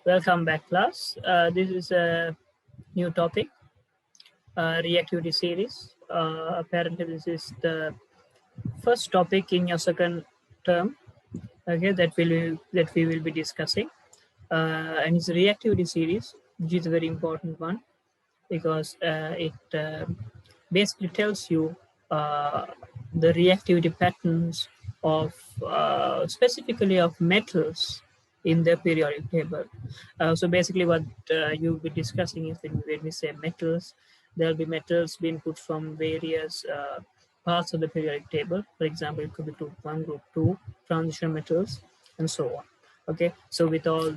Welcome back, class. This is a new topic, reactivity series. Apparently, this is the first topic in your second term. Okay, that we will be discussing, and it's a reactivity series, which is a very important one because it basically tells you the reactivity patterns of specifically of metals in the periodic table. So basically what you'll be discussing is when we say metals, there'll be metals being put from various parts of the periodic table. For example, it could be group 1, group 2, transition metals, and so on. Okay, so with all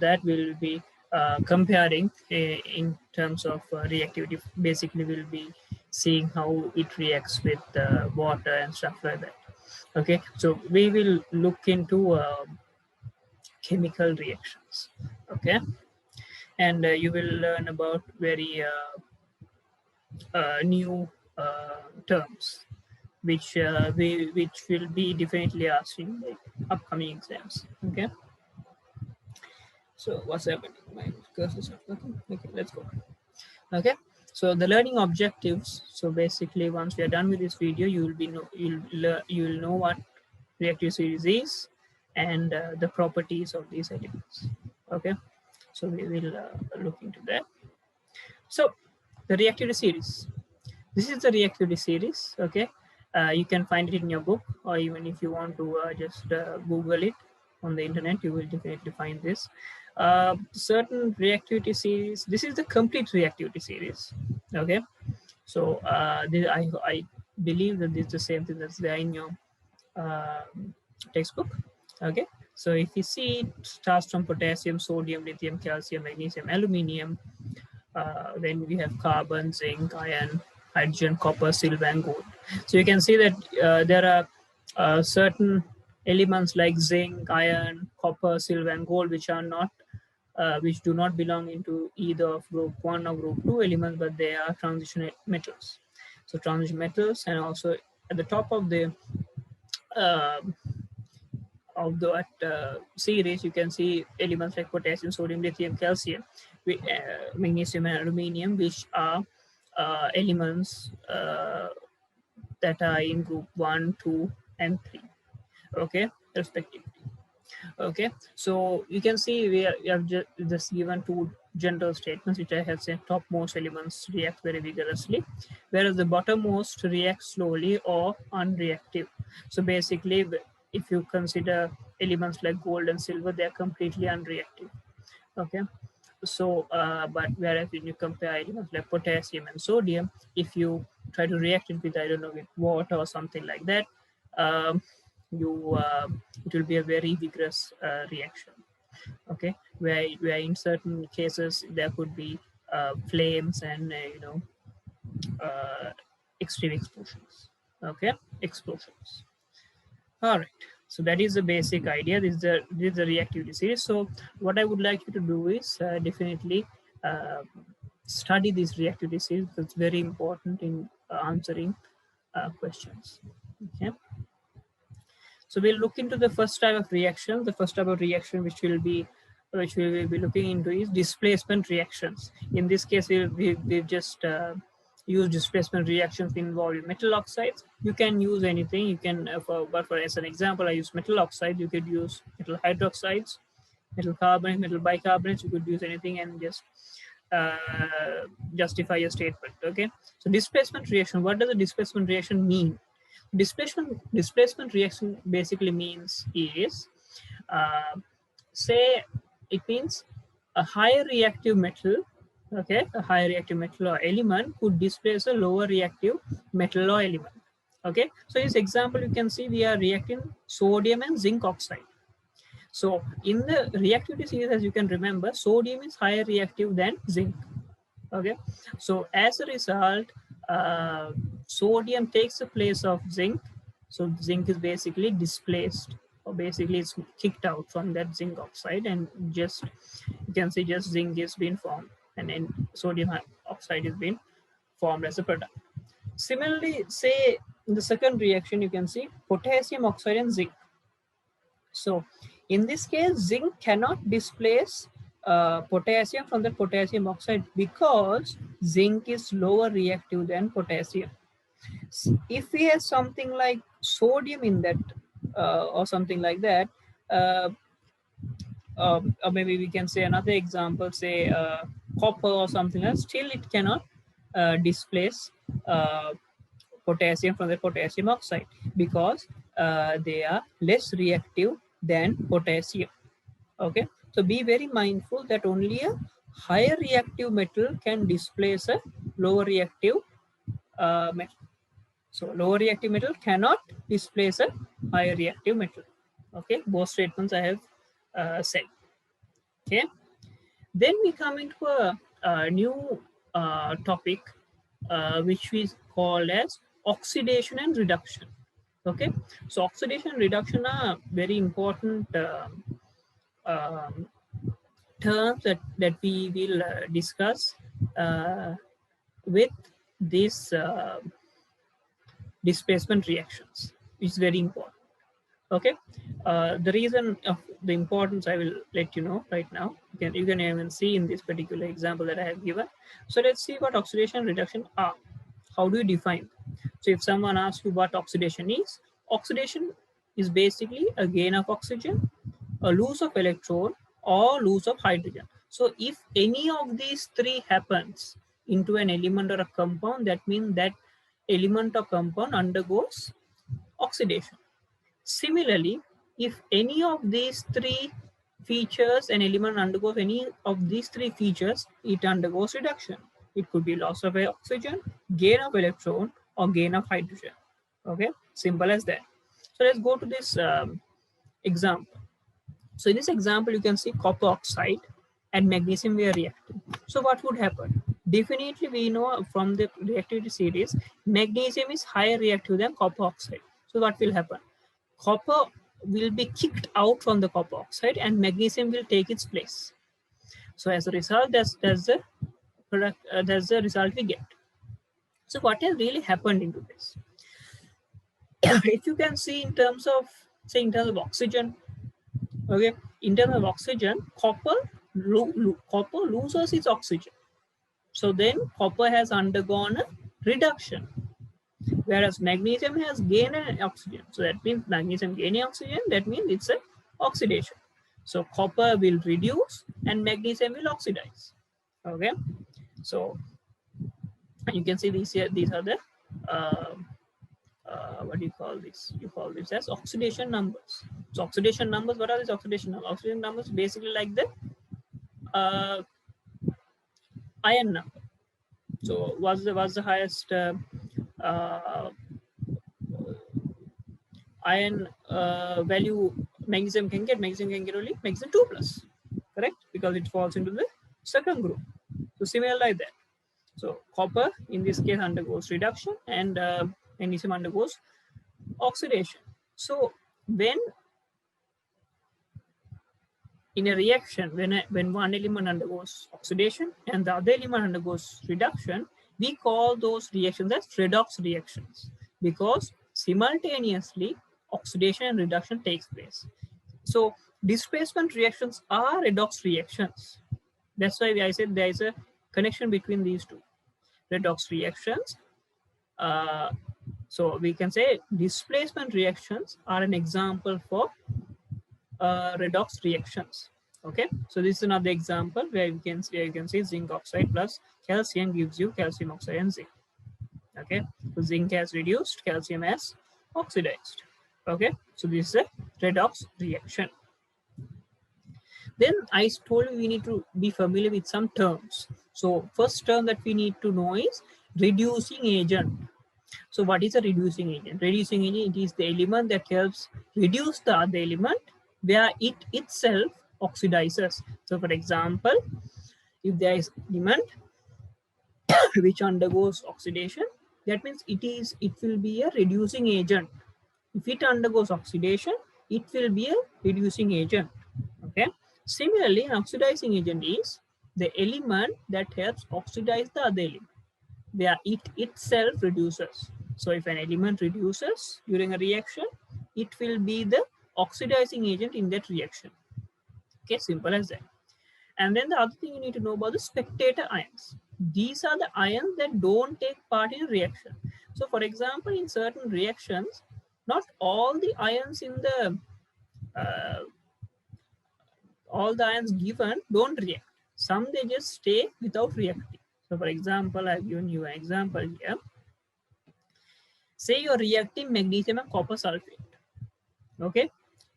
that, we'll be comparing in terms of reactivity. Basically, we'll be seeing how it reacts with water and stuff like that. Okay, so we will look into chemical reactions. Okay, and you will learn about very new terms which will be definitely asked in the upcoming exams. Okay, so what's happening? My cursor is not working. Okay, let's go. Okay, so the learning objectives. So basically, once we are done with this video, you will be you'll know what reactive series is and the properties of these elements. Okay, so we will look into that. So the reactivity series. This is the reactivity series. Okay, you can find it in your book, or even if you want to just Google it on the internet, you will definitely find this. Certain reactivity series. This is the complete reactivity series. Okay, so I believe that this is the same thing that's there in your textbook. Okay, so if you see, it starts from potassium, sodium, lithium, calcium, magnesium, aluminium. Then we have carbon, zinc, iron, hydrogen, copper, silver, and gold. So you can see that there are certain elements like zinc, iron, copper, silver, and gold, which are not, which do not belong into either of group 1 or group 2 elements, but they are transition metals. So transition metals, and also at the top of the uh, series, you can see elements like potassium, sodium, lithium, calcium, magnesium, and aluminium, which are elements that are in group 1, 2, and 3. Okay, respectively. Okay, so you can see we have just given two general statements, which I have said: topmost elements react very vigorously, whereas the bottommost react slowly or unreactive. So basically, if you consider elements like gold and silver, they are completely unreactive. Okay, so but whereas when you compare elements like potassium and sodium, if you try to react it with, I don't know, with water or something like that, um, it will be a very vigorous reaction. Okay, where in certain cases there could be flames and extreme explosions. Okay, explosions. All right, so that is the basic idea. This is the reactivity series. So what I would like you to do is definitely uh, study this reactivity series. It's very important in answering questions. Okay, so we'll look into the first type of reaction. The first type of reaction which we will be looking into is displacement reactions. In this case, we've just use displacement reactions involving metal oxides. You can use anything. You can, but for as an example, I use metal oxide. You could use metal hydroxides, metal carbonate, metal bicarbonates. You could use anything and just justify your statement. Okay. So displacement reaction. What does a displacement reaction mean? Displacement reaction basically means is, say, it means a higher reactive metal. Okay, a higher reactive metal or element could displace a lower reactive metal or element. Okay, so in this example, you can see we are reacting sodium and zinc oxide. So in the reactivity series, as you can remember, sodium is higher reactive than zinc. Okay, so as a result, sodium takes the place of zinc. So zinc is basically displaced, or basically it's kicked out from that zinc oxide, and just you can see just zinc is being formed, and then sodium oxide is being formed as a product. Similarly, say in the second reaction, you can see potassium oxide and zinc. So in this case, zinc cannot displace potassium from the potassium oxide because zinc is lower reactive than potassium. If we have something like sodium in that or something like that, uh, or maybe we can say another example, say copper or something else, still it cannot displace potassium from the potassium oxide because they are less reactive than potassium. Okay, so be very mindful that only a higher reactive metal can displace a lower reactive metal. So lower reactive metal cannot displace a higher reactive metal. Okay, both statements I have said. Okay, then we come into a new topic which we call as oxidation and reduction. Okay, so oxidation and reduction are very important um, terms that we will discuss with these displacement reactions, which is very important. Okay, the reason of the importance I will let you know right now. You can even see in this particular example that I have given. So let's see what oxidation and reduction are. How do you define? So if someone asks you what oxidation is basically a gain of oxygen, a loss of electron, or loss of hydrogen. So if any of these three happens into an element or a compound, that means that element or compound undergoes oxidation. Similarly, if any of these three features, an element undergoes any of these three features, it undergoes reduction. It could be loss of oxygen, gain of electron, or gain of hydrogen. Okay, simple as that. So let's go to this example. So in this example, you can see copper oxide and magnesium were reacting. So what would happen? Definitely, we know from the reactivity series, magnesium is higher reactive than copper oxide. So what will happen? Copper will be kicked out from the copper oxide and magnesium will take its place. So as a result, that's the product. That's the result we get. So what has really happened into this? If you can see in terms of, say, in terms of oxygen, okay, in terms of oxygen, copper loses its oxygen. So then copper has undergone a reduction, whereas magnesium has gained an oxygen. So that means magnesium gaining oxygen, that means it's an oxidation. So copper will reduce and magnesium will oxidize. Okay, so you can see these here, these are the uh, what do you call this? You call this as oxidation numbers. So oxidation numbers, what are these oxidation numbers? Oxidation numbers basically like the uh, iron number. So what's the highest uh, iron value magnesium can get? Magnesium can get only magnesium 2 plus, correct? Because it falls into the second group. So similar like that. So copper in this case undergoes reduction and magnesium undergoes oxidation. So when in a reaction, when one element undergoes oxidation and the other element undergoes reduction, we call those reactions as redox reactions because simultaneously oxidation and reduction takes place. So displacement reactions are redox reactions. That's why I said there is a connection between these two. Redox reactions. So we can say displacement reactions are an example for redox reactions. Okay, so this is another example where you can see zinc oxide plus calcium gives you calcium oxide and zinc. Okay, so zinc has reduced, calcium has oxidized. Okay, so this is a redox reaction. Then I told you we need to be familiar with some terms. So first term that we need to know is reducing agent. So what is a reducing agent? Reducing agent, it is the element that helps reduce the other element where it itself oxidizes. So for example, if there is element which undergoes oxidation, that means it will be a reducing agent. If it undergoes oxidation, it will be a reducing agent. Okay. Similarly, an oxidizing agent is the element that helps oxidize the other element where it itself reduces. So if an element reduces during a reaction, it will be the oxidizing agent in that reaction. Okay, simple as that. And then the other thing you need to know about the spectator ions. These are the ions that don't take part in a reaction. So for example, in certain reactions, not all the ions in the all the ions given don't react. Some they just stay without reacting. So for example, I've given you an example here. Say you're reacting magnesium and copper sulfate, okay?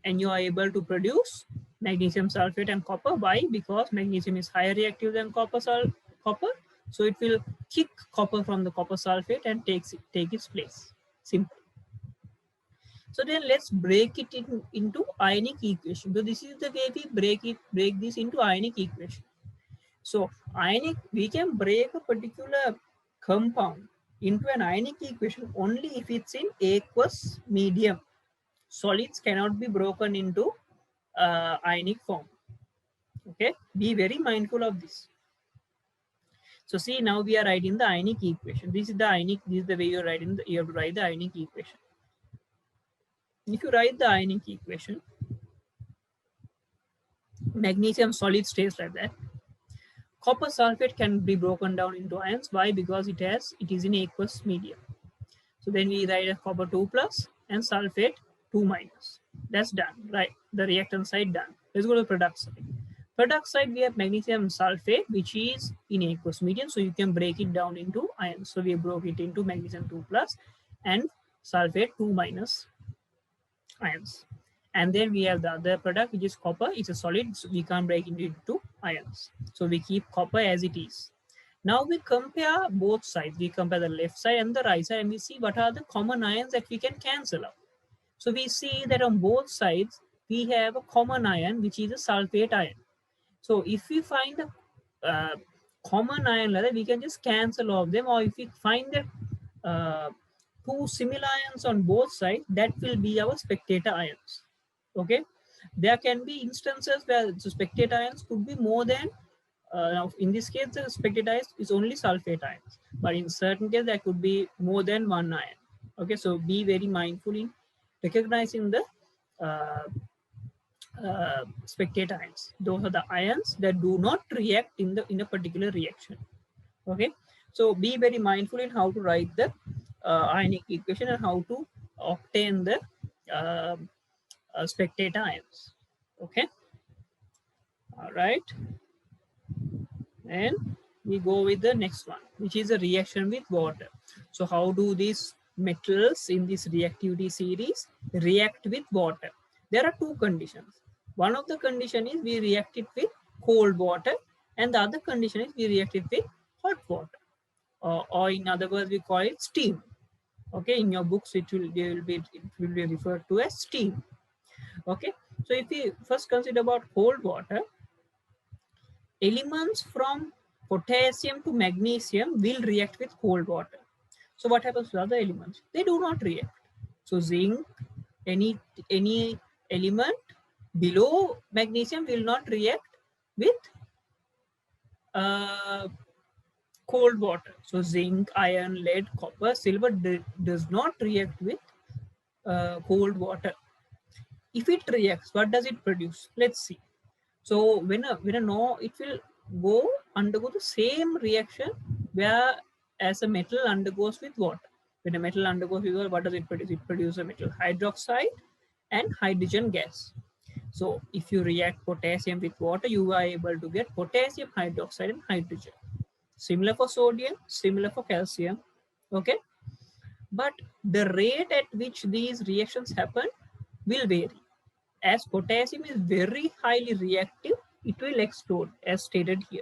And you are able to produce magnesium sulfate and copper. Why? Because magnesium is higher reactive than copper. So it will kick copper from the copper sulfate and take its place. Simple. So then let's break it into ionic equation. So this is the way we break this into ionic equation. So ionic, we can break a particular compound into an ionic equation only if it's in aqueous medium. Solids cannot be broken into ionic form. Okay, be very mindful of this. So see, now we are writing the ionic equation. This is the ionic. This is the way you have to write the ionic equation. If you write the ionic equation, magnesium solid stays like that. Copper sulfate can be broken down into ions. Why? Because it is in aqueous medium. So then we write a copper 2 plus and sulfate 2 minus. That's done, right? The reactant side done. Let's go to the product side. Product side, we have magnesium sulfate, which is in aqueous medium. So you can break it down into ions. So we broke it into magnesium 2 plus and sulfate 2 minus ions. And then we have the other product, which is copper. It's a solid, so we can't break it into ions. So we keep copper as it is. Now we compare both sides. We compare the left side and the right side, and we see what are the common ions that we can cancel out. So we see that on both sides, we have a common ion, which is a sulfate ion. So if we find a common ion like that, we can just cancel off them. Or if we find that two similar ions on both sides, that will be our spectator ions. Okay, there can be instances where the spectator ions could be more than now in this case the spectator ions is only sulfate ions, but in certain cases there could be more than one ion. Okay, so be very mindful in recognizing the spectator ions. Those are the ions that do not react in a particular reaction. Okay, so be very mindful in how to write the ionic equation and how to obtain the uh, spectator ions. Okay, all right, and we go with the next one, which is a reaction with water. So how do these metals in this reactivity series react with water? There are two conditions. One of the condition is we react it with cold water, and the other condition is we react it with hot water, or in other words we call it steam. Okay, in your books it will be referred to as steam. Okay, so if we first consider about cold water, elements from potassium to magnesium will react with cold water. So what happens to other elements? They do not react. So zinc, any element below magnesium will not react with uh, cold water. So zinc, iron, lead, copper, silver does not react with cold water. If it reacts, what does it produce? Let's see. So when a no, it will undergo the same reaction where as a metal undergoes with water. When a metal undergoes with water, what does it produce? It produces a metal hydroxide and hydrogen gas. So if you react potassium with water, you are able to get potassium hydroxide and hydrogen. Similar for sodium, similar for calcium. Okay, but the rate at which these reactions happen will vary. As potassium is very highly reactive, it will explode as stated here.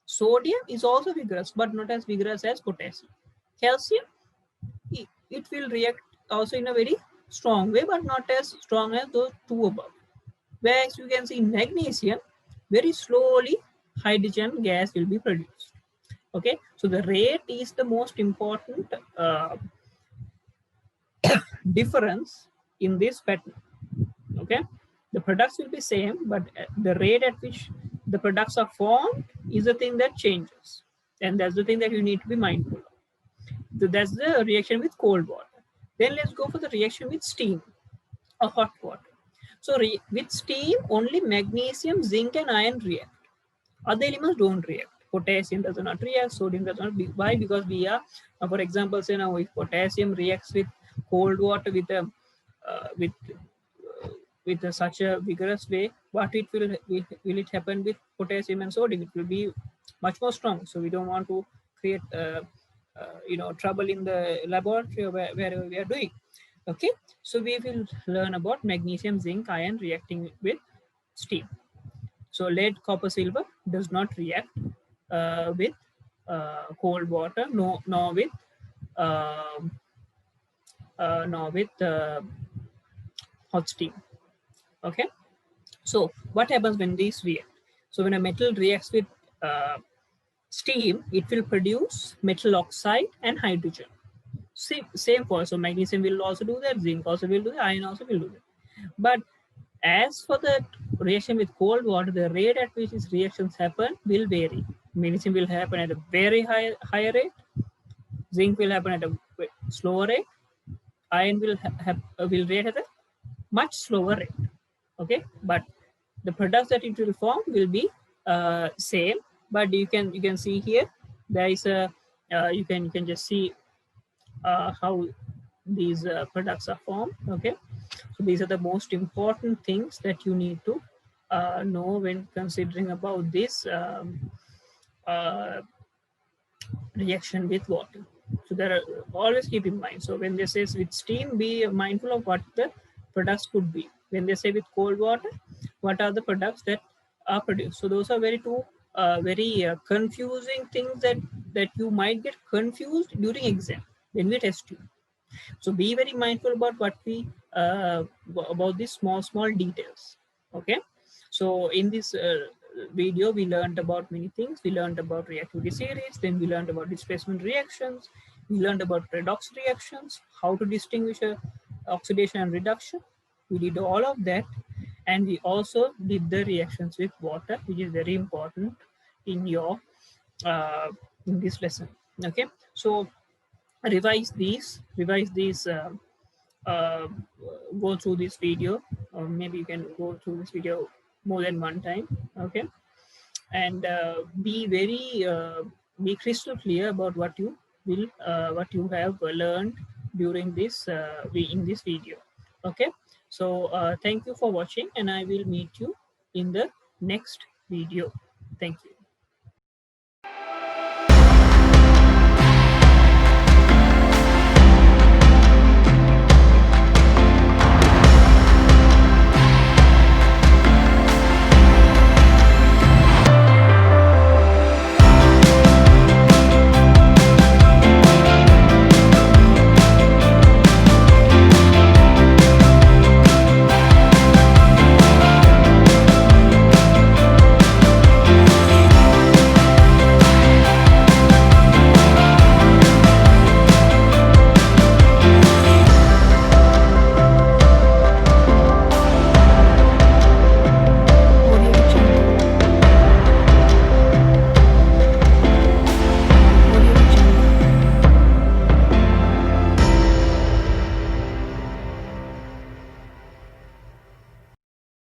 Sodium is also vigorous, but not as vigorous as potassium. Calcium, it will react also in a very strong way, but not as strong as those two above. Whereas you can see in magnesium, very slowly hydrogen gas will be produced. Okay, so the rate is the most important difference in this pattern. Okay, the products will be same, but the rate at which the products are formed is the thing that changes, and that's the thing that you need to be mindful of. So that's the reaction with cold water. Then let's go for the reaction with steam or hot water. So with steam, only magnesium, zinc, and iron react. Other elements don't react. Potassium does not react. Sodium does not. Why? Because we are, for example, say now if potassium reacts with cold water with such a vigorous way, what it will it happen with potassium and sodium? It will be much more strong. So we don't want to create trouble in the laboratory wherever we are doing. Okay, so we will learn about magnesium, zinc, iron reacting with steam. So lead, copper, silver does not react with cold water, no, um nor with hot steam. Okay. So what happens when these react? So when a metal reacts with uh, steam, it will produce metal oxide and hydrogen. Same for, so magnesium will also do that, zinc also will do that, iron also will do that. But as for the reaction with cold water, the rate at which these reactions happen will vary. Magnesium will happen at a very higher rate, zinc will happen at a slower rate, iron will react at a much slower rate. Okay, but the products that it will form will be same. But you can see here there is a you can just see how these products are formed. Okay, so these are the most important things that you need to know when considering about this uh, reaction with water. So there are, always keep in mind. So when they say with steam, be mindful of what the products could be. When they say with cold water, what are the products that are produced? So those are very confusing things that you might get confused during exam when we test you. So be very mindful about what we about these small details. Okay, so in this video we learned about many things. We learned about reactivity series, then we learned about displacement reactions, we learned about redox reactions, how to distinguish oxidation and reduction. We did all of that, and we also did the reactions with water, which is very important in your uh, in this lesson. Okay, so revise these uh, go through this video, or maybe you can go through this video more than one time. Okay, and be crystal clear about what you have learned during this in this video. Okay, so thank you for watching, and I will meet you in the next video. Thank you.